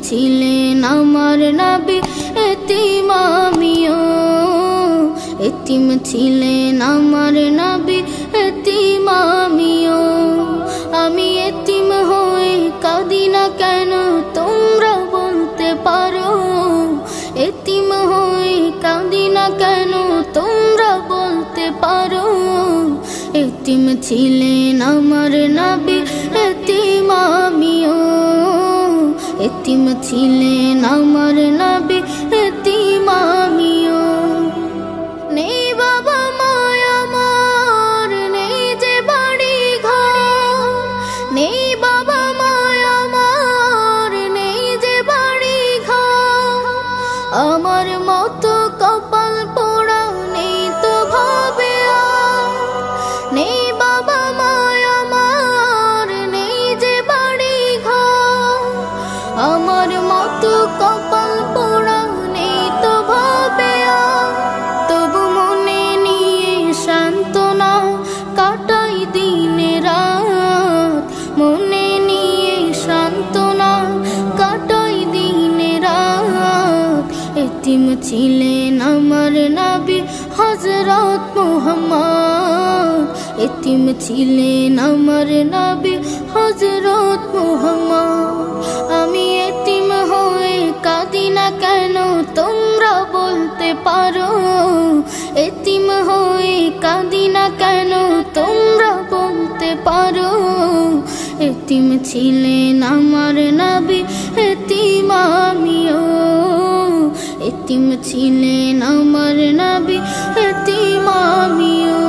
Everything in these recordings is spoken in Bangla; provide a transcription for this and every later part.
ছিলেন আমার নবী এতিম আমিও, এতিম ছিলেন আমার নবী এতিম আমিও। আমি এতিম হয়ে কাঁদি না কেন তোমরা বলতে পারো, এতিম হয়ে কাঁদি না কেন তোমরা বলতে পারো। এতিম ছিলেন আমার নবী এতিম আমিও, এতিম ছিলেন আমার নবী এতিম আমিও। নেই বাবা মায় আমার, নেই যে বাড়ি ঘর, নেই বাবা মায় আমার, নেই যে বাড়ি ঘর। আমার মতো কপাল পোড়া নেই তো ভাবে আর, নেই বাবা মায় আমার, নেই যে বাড়ি ঘর। আমার মতো কপাল পোড়া নেই তো ভাবে আর, তবু মনে নিয়ে সান্ত্বনা কাটাই দিন রাত, মনে নিয়ে সান্ত্বনা কাটাই দিন রাত। এতিম ছিলেন আমার নবী হযরত মুহাম্মদ, এতিম ছিলেন আমার নবী হযরত মুহাম্মদ। আমি এতিম হয়ে কাঁদি না কেন তোমরা বলতে পারো, এতিম হয়ে কাঁদি না কেন তোমরা বলতে পারো। এতিম ছিলেন আমার নবী এতিম আমিও, এতিম ছিলেন আমার নবী এতিম আমিও।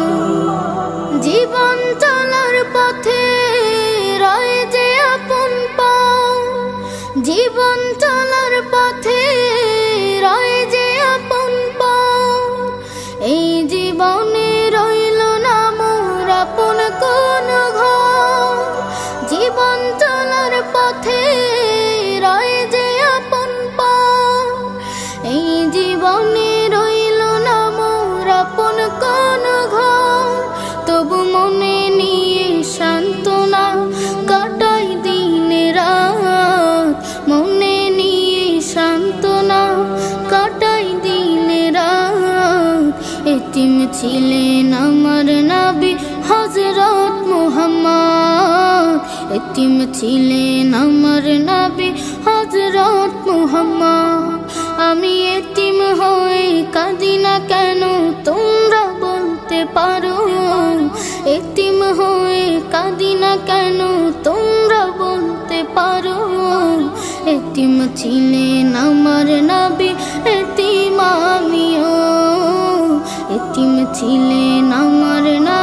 জীবন চলার পথে রয়ে যে আপন পাও, জীবন চলার পথে রয়ে যে আপন পাও। এই জীবনে রইল না মোর আপন কোন ঘর, জীবন চলার পথে রয়ে যে আপন পাও। এই জীবনে রইল না মোর আপন কোন ঘর, তবু মনে নিয়ে সান্ত্বনা কাটাই দিন রাত, মনে নিয়ে সান্ত্বনা কাটাই দিন রাত। এতিম ছিলেন আমার নবী হযরত মুহাম্মদ, এতিম ছিলেন আমার নবী হযরত মুহাম্মদ। আমি এতিম হয়ে কাঁদি না কেন তোমরা বলতে পারো, এতিম হয়ে কাঁদি না কেন তোমরা বলতে পারো। এতিম ছিলেন আমার নবী এতিম আমিও, এতিম ছিলেন আমার নবী।